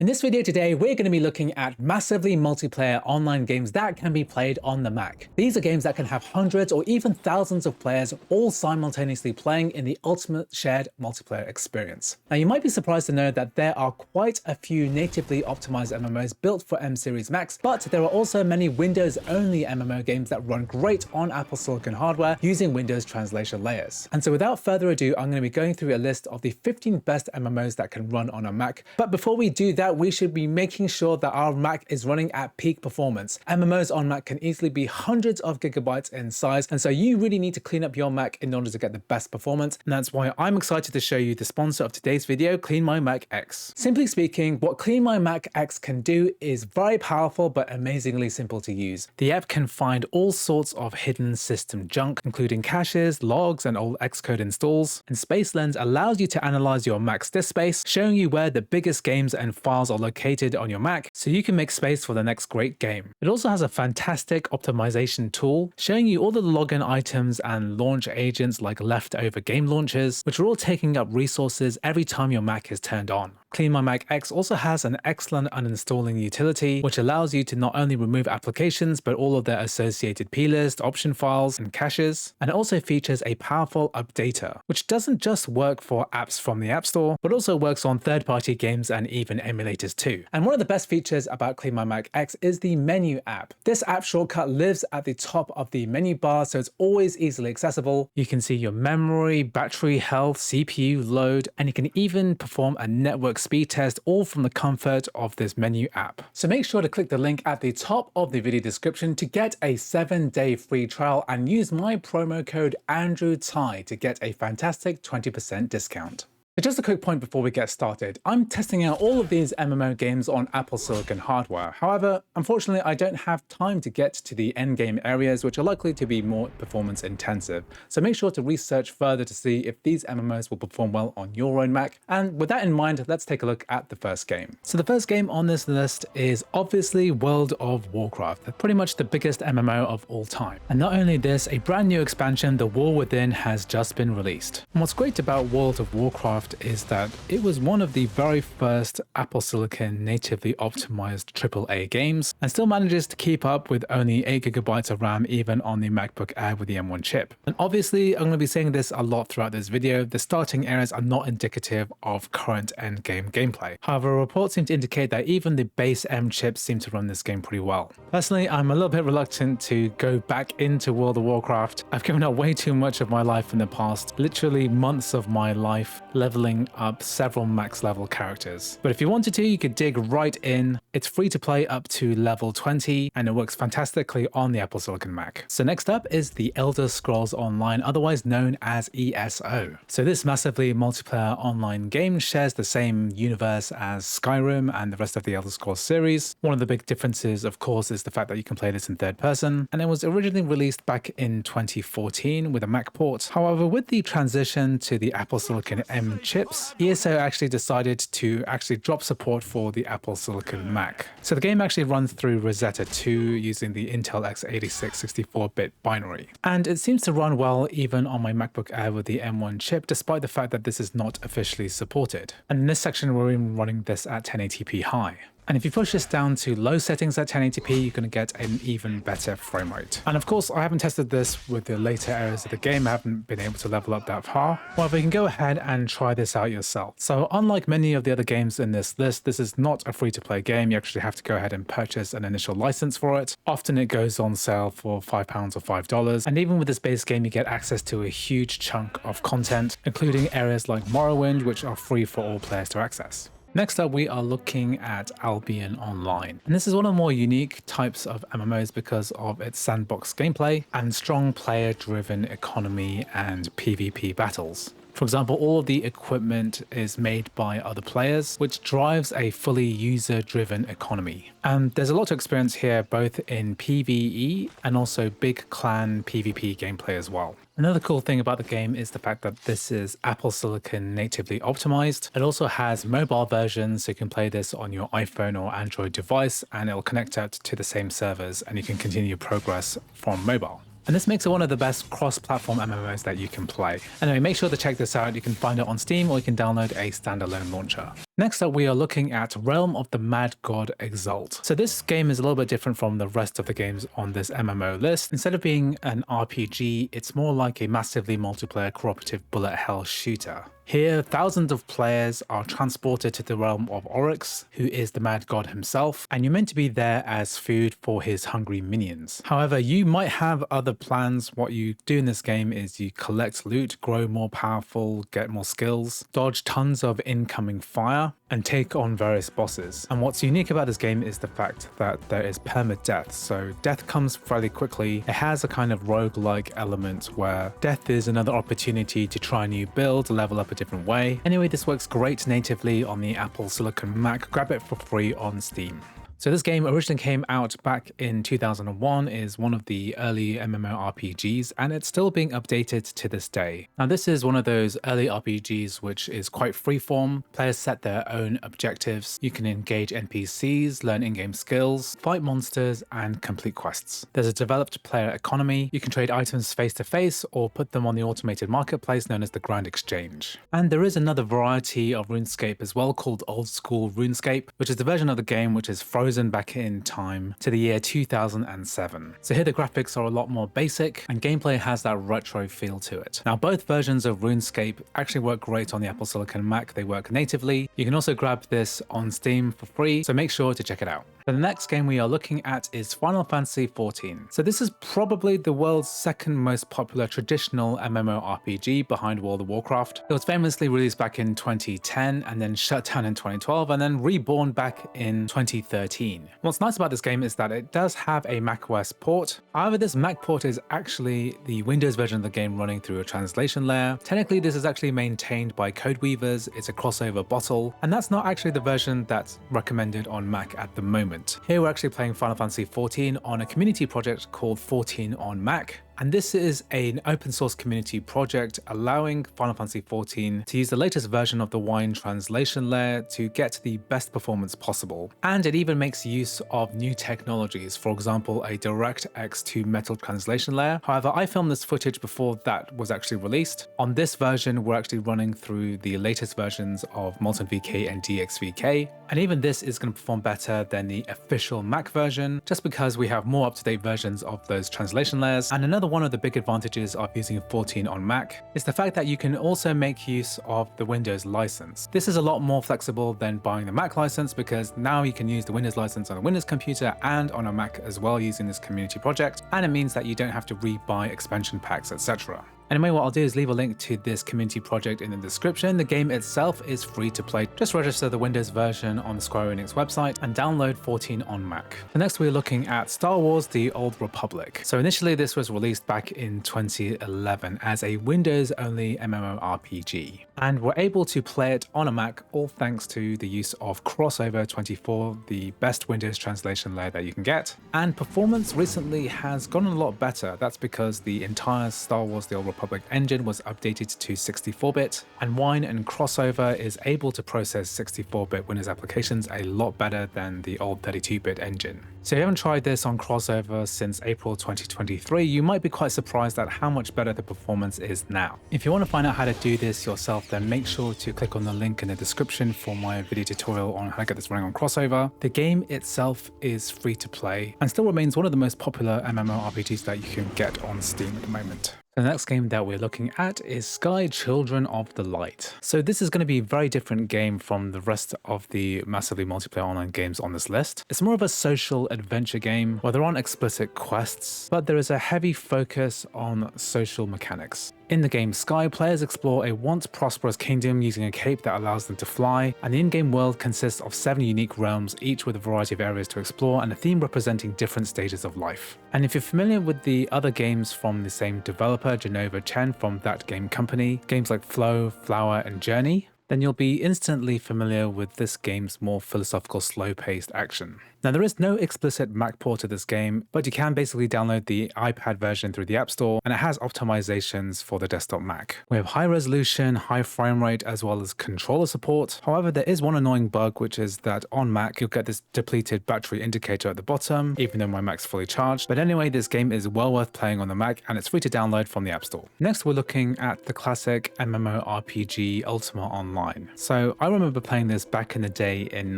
In this video today, we're going to be looking at massively multiplayer online games that can be played on the Mac. These are games that can have hundreds or even thousands of players all simultaneously playing in the ultimate shared multiplayer experience. Now, you might be surprised to know that there are quite a few natively optimized MMOs built for M series Macs, but there are also many Windows-only MMO games that run great on Apple Silicon hardware using Windows translation layers. And so without further ado, I'm going to be going through a list of the 15 best MMOs that can run on a Mac. But before we do that, we should be making sure that our Mac is running at peak performance. MMOs on Mac can easily be hundreds of gigabytes in size, and so you really need to clean up your Mac in order to get the best performance. And that's why I'm excited to show you the sponsor of today's video, Clean My Mac X. Simply speaking, what Clean My Mac X can do is very powerful but amazingly simple to use. The app can find all sorts of hidden system junk, including caches, logs, and old Xcode installs. And Space Lens allows you to analyze your Mac's disk space, showing you where the biggest games and files are located on your Mac, so you can make space for the next great game. It also has a fantastic optimization tool, showing you all the login items and launch agents like leftover game launchers, which are all taking up resources every time your Mac is turned on. Clean My Mac X also has an excellent uninstalling utility, which allows you to not only remove applications, but all of their associated plist, option files, and caches. And it also features a powerful updater, which doesn't just work for apps from the App Store, but also works on third-party games and even emulators too. And one of the best features about Clean My Mac X is the menu app. This app shortcut lives at the top of the menu bar, so it's always easily accessible. You can see your memory, battery health, CPU load, and you can even perform a network speed test, all from the comfort of this menu app. So make sure to click the link at the top of the video description to get a 7-day free trial and use my promo code AndrewTai to get a fantastic 20% discount. Just a quick point before we get started. I'm testing out all of these MMO games on Apple Silicon hardware. However, unfortunately, I don't have time to get to the endgame areas, which are likely to be more performance intensive. So make sure to research further to see if these MMOs will perform well on your own Mac. And with that in mind, let's take a look at the first game. So the first game on this list is obviously World of Warcraft, pretty much the biggest MMO of all time. And not only this, a brand new expansion, The War Within, has just been released. And what's great about World of Warcraft is that it was one of the very first Apple Silicon natively optimized AAA games and still manages to keep up with only 8 GB of RAM even on the MacBook Air with the M1 chip. And obviously, I'm going to be saying this a lot throughout this video, the starting areas are not indicative of current endgame gameplay. However, reports seem to indicate that even the base M chips seem to run this game pretty well. Personally, I'm a little bit reluctant to go back into World of Warcraft. I've given up way too much of my life in the past, literally months of my life leveling up several max level characters. But if you wanted to, you could dig right in. It's free to play up to level 20 and it works fantastically on the Apple Silicon Mac. So next up is the Elder Scrolls Online, otherwise known as ESO. So this massively multiplayer online game shares the same universe as Skyrim and the rest of the Elder Scrolls series. One of the big differences, of course, is the fact that you can play this in third person, and it was originally released back in 2014 with a Mac port. However, with the transition to the Apple Silicon M chips, ESO actually decided to drop support for the Apple Silicon Mac. So the game actually runs through Rosetta 2 using the Intel x86 64-bit binary. And it seems to run well even on my MacBook Air with the M1 chip, despite the fact that this is not officially supported. And in this section, we're even running this at 1080p high. And if you push this down to low settings at 1080p, you're going to get an even better frame rate. And of course, I haven't tested this with the later areas of the game. I haven't been able to level up that far. However, you can go ahead and try this out yourself. So unlike many of the other games in this list, this is not a free-to-play game. You actually have to go ahead and purchase an initial license for it. Often it goes on sale for £5 or $5. And even with this base game, you get access to a huge chunk of content, including areas like Morrowind, which are free for all players to access. Next up, we are looking at Albion Online. And this is one of the more unique types of MMOs because of its sandbox gameplay and strong player-driven economy and PvP battles. For example, all of the equipment is made by other players, which drives a fully user-driven economy. And there's a lot to experience here, both in PvE and also big clan PvP gameplay as well. Another cool thing about the game is the fact that this is Apple Silicon natively optimized. It also has mobile versions, so you can play this on your iPhone or Android device, and it'll connect out to the same servers, and you can continue progress from mobile. And this makes it one of the best cross-platform MMOs that you can play. Anyway, make sure to check this out. You can find it on Steam or you can download a standalone launcher. Next up, we are looking at Realm of the Mad God Exalt. So this game is a little bit different from the rest of the games on this MMO list. Instead of being an RPG, it's more like a massively multiplayer cooperative bullet hell shooter. Here, thousands of players are transported to the realm of Oryx, who is the Mad God himself, and you're meant to be there as food for his hungry minions. However, you might have other plans. What you do in this game is you collect loot, grow more powerful, get more skills, dodge tons of incoming fire, and take on various bosses. And what's unique about this game is the fact that there is permadeath, so death comes fairly quickly. It has a kind of roguelike element where death is another opportunity to try a new build, level up a different way. Anyway, this works great natively on the Apple Silicon Mac. Grab it for free on Steam. So this game originally came out back in 2001, is one of the early MMORPGs, and it's still being updated to this day. Now this is one of those early RPGs which is quite freeform. Players set their own objectives. You can engage NPCs, learn in-game skills, fight monsters, and complete quests. There's a developed player economy. You can trade items face to face or put them on the automated marketplace known as the Grand Exchange. And there is another variety of RuneScape as well called Old School RuneScape, which is the version of the game which is frozen back in time to the year 2007. So here the graphics are a lot more basic and gameplay has that retro feel to it. Now both versions of RuneScape actually work great on the Apple Silicon Mac. They work natively. You can also grab this on Steam for free, so make sure to check it out. The next game we are looking at is Final Fantasy XIV. So this is probably the world's second most popular traditional MMORPG behind World of Warcraft. It was famously released back in 2010 and then shut down in 2012 and then reborn back in 2013. What's nice about this game is that it does have a macOS port. However, this Mac port is actually the Windows version of the game running through a translation layer. Technically, this is actually maintained by Codeweavers. It's a crossover bottle, and that's not actually the version that's recommended on Mac at the moment. Here we're actually playing Final Fantasy XIV on a community project called 14 on Mac. And this is an open source community project allowing Final Fantasy XIV to use the latest version of the Wine translation layer to get the best performance possible. And it even makes use of new technologies, for example, a DirectX to Metal translation layer. However, I filmed this footage before that was actually released. On this version, we're actually running through the latest versions of Molten VK and DXVK. And even this is going to perform better than the official Mac version, just because we have more up-to-date versions of those translation layers. And another one of the big advantages of using 14 on Mac is the fact that you can also make use of the Windows license. This is a lot more flexible than buying the Mac license because now you can use the Windows license on a Windows computer and on a Mac as well using this community project, and it means that you don't have to re-buy expansion packs, etc. Anyway, what I'll do is leave a link to this community project in the description. The game itself is free to play. Just register the Windows version on the Square Enix website and download 14 on Mac. The next we're looking at Star Wars: The Old Republic. So initially this was released back in 2011 as a Windows-only MMORPG. And we're able to play it on a Mac all thanks to the use of Crossover 24, the best Windows translation layer that you can get. And performance recently has gotten a lot better. That's because the entire Star Wars: The Old Republic engine was updated to 64-bit, and Wine and Crossover is able to process 64-bit Windows applications a lot better than the old 32-bit engine. So if you haven't tried this on Crossover since April 2023, you might be quite surprised at how much better the performance is now. If you want to find out how to do this yourself, then make sure to click on the link in the description for my video tutorial on how to get this running on Crossover. The game itself is free to play and still remains one of the most popular MMORPGs that you can get on Steam at the moment. The next game that we're looking at is Sky Children of the Light. So this is going to be a very different game from the rest of the massively multiplayer online games on this list. It's more of a social adventure game where there aren't explicit quests, but there is a heavy focus on social mechanics. In the game Sky, players explore a once prosperous kingdom using a cape that allows them to fly, and the in-game world consists of 7 unique realms, each with a variety of areas to explore and a theme representing different stages of life. And if you're familiar with the other games from the same developer, Genova Chen from That Game Company, games like Flow, Flower and Journey, then you'll be instantly familiar with this game's more philosophical, slow-paced action. Now, there is no explicit Mac port of this game, but you can basically download the iPad version through the App Store, and it has optimizations for the desktop Mac. We have high resolution, high frame rate, as well as controller support. However, there is one annoying bug, which is that on Mac, you'll get this depleted battery indicator at the bottom, even though my Mac's fully charged. But anyway, this game is well worth playing on the Mac, and it's free to download from the App Store. Next, we're looking at the classic MMORPG Ultima Online. So I remember playing this back in the day in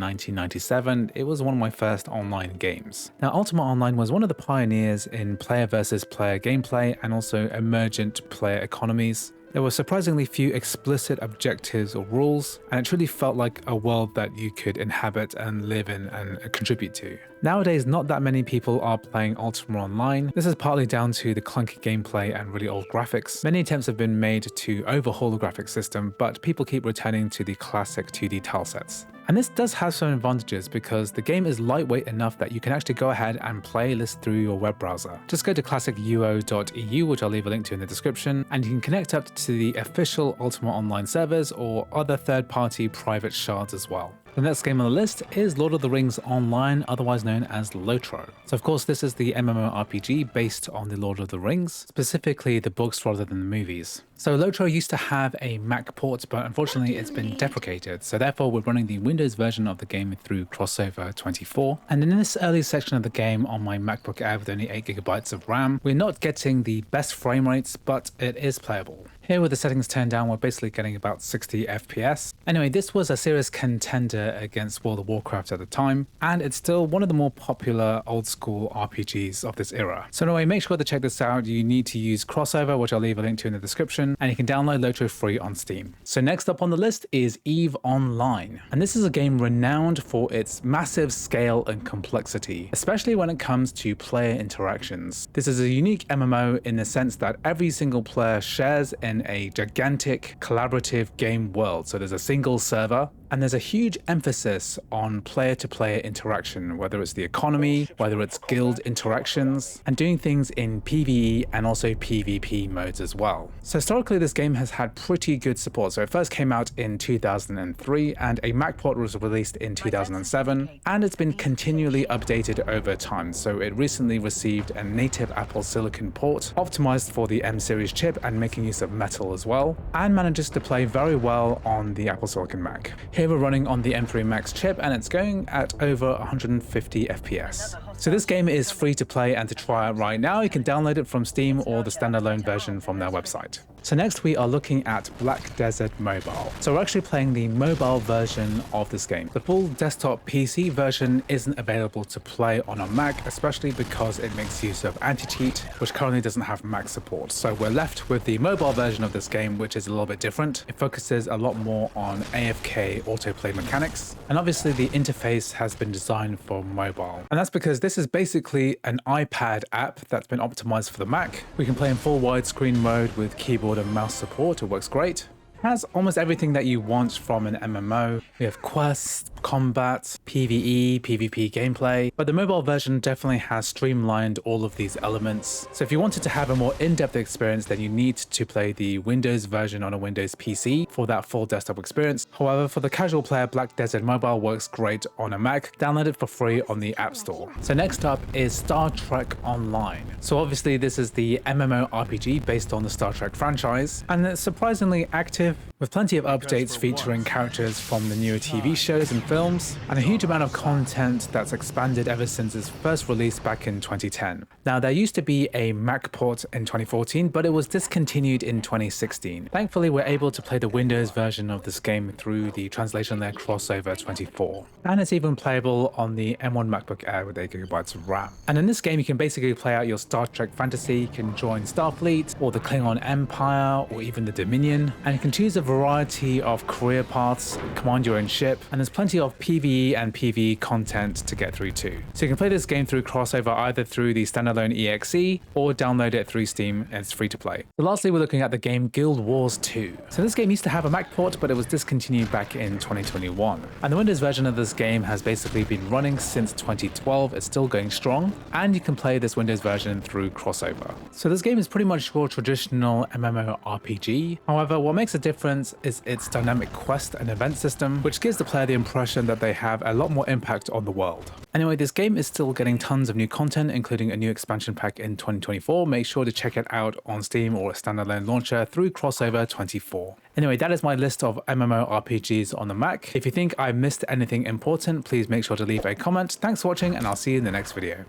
1997. It was one of my first online games. Now, Ultima Online was one of the pioneers in player versus player gameplay and also emergent player economies. There were surprisingly few explicit objectives or rules, and it truly felt like a world that you could inhabit and live in and contribute to. Nowadays, not that many people are playing Ultima Online. This is partly down to the clunky gameplay and really old graphics. Many attempts have been made to overhaul the graphics system, but people keep returning to the classic 2D tilesets. And this does have some advantages because the game is lightweight enough that you can actually go ahead and play this through your web browser. Just go to classicuo.eu, which I'll leave a link to in the description, and you can connect up to the official Ultima Online servers or other third-party private shards as well. The next game on the list is Lord of the Rings Online, otherwise known as LOTRO. So of course this is the MMORPG based on the Lord of the Rings, specifically the books rather than the movies. So LOTRO used to have a Mac port, but unfortunately it's been deprecated, so therefore we're running the Windows version of the game through Crossover 24. And in this early section of the game on my MacBook Air with only 8GB of RAM, we're not getting the best frame rates, but it is playable. Here with the settings turned down, we're basically getting about 60 FPS. Anyway, this was a serious contender against World of Warcraft at the time, and it's still one of the more popular old school RPGs of this era. So anyway, make sure to check this out. You need to use Crossover, which I'll leave a link to in the description, and you can download LOTRO free on Steam. So next up on the list is EVE Online. And this is a game renowned for its massive scale and complexity, especially when it comes to player interactions. This is a unique MMO in the sense that every single player shares in a gigantic collaborative game world. So there's a single server, and there's a huge emphasis on player-to-player interaction, whether it's the economy, whether it's guild interactions, and doing things in PvE and also PvP modes as well. So historically, this game has had pretty good support. So it first came out in 2003, and a Mac port was released in 2007, and it's been continually updated over time. So it recently received a native Apple Silicon port, optimized for the M series chip and making use of Metal as well, and manages to play very well on the Apple Silicon Mac. Here we're running on the M3 Max chip, and it's going at over 150 FPS. So this game is free to play and to try out right now. You can download it from Steam or the standalone version from their website. So next we are looking at Black Desert Mobile. So we're actually playing the mobile version of this game. The full desktop PC version isn't available to play on a Mac, especially because it makes use of anti-cheat, which currently doesn't have Mac support. So we're left with the mobile version of this game, which is a little bit different. It focuses a lot more on AFK autoplay mechanics. And obviously the interface has been designed for mobile. And that's because this is basically an iPad app that's been optimized for the Mac. We can play in full widescreen mode with keyboard and mouse support. It works great. Has almost everything that you want from an MMO. We have quests, combat, PvE, PvP gameplay, but the mobile version definitely has streamlined all of these elements. So if you wanted to have a more in-depth experience, then you need to play the Windows version on a Windows PC for that full desktop experience. However, for the casual player, Black Desert Mobile works great on a Mac. Download it for free on the App Store. So next up is Star Trek Online. So obviously this is the MMORPG based on the Star Trek franchise, and it's surprisingly active, with plenty of updates featuring characters from the newer TV shows and films, and a huge amount of content that's expanded ever since its first release back in 2010. Now, there used to be a Mac port in 2014, but it was discontinued in 2016. Thankfully, we're able to play the Windows version of this game through the translation layer Crossover 24. And it's even playable on the M1 MacBook Air with 8GB of RAM. And in this game, you can basically play out your Star Trek fantasy. You can join Starfleet, or the Klingon Empire, or even the Dominion, and you can choose a variety of career paths, command your own ship, and there's plenty of PvE and PvE content to get through too. So you can play this game through Crossover either through the standalone EXE or download it through Steam, and it's free to play. So lastly, we're looking at the game Guild Wars 2. So this game used to have a Mac port, but it was discontinued back in 2021. And the Windows version of this game has basically been running since 2012. It's still going strong, and you can play this Windows version through Crossover. So this game is pretty much your traditional MMORPG. However, what makes a difference difference is its dynamic quest and event system, which gives the player the impression that they have a lot more impact on the world. Anyway, this game is still getting tons of new content, including a new expansion pack in 2024. Make sure to check it out on Steam or a standalone launcher through Crossover 24. Anyway, that is my list of MMORPGs on the Mac. If you think I missed anything important, please make sure to leave a comment. Thanks for watching, and I'll see you in the next video.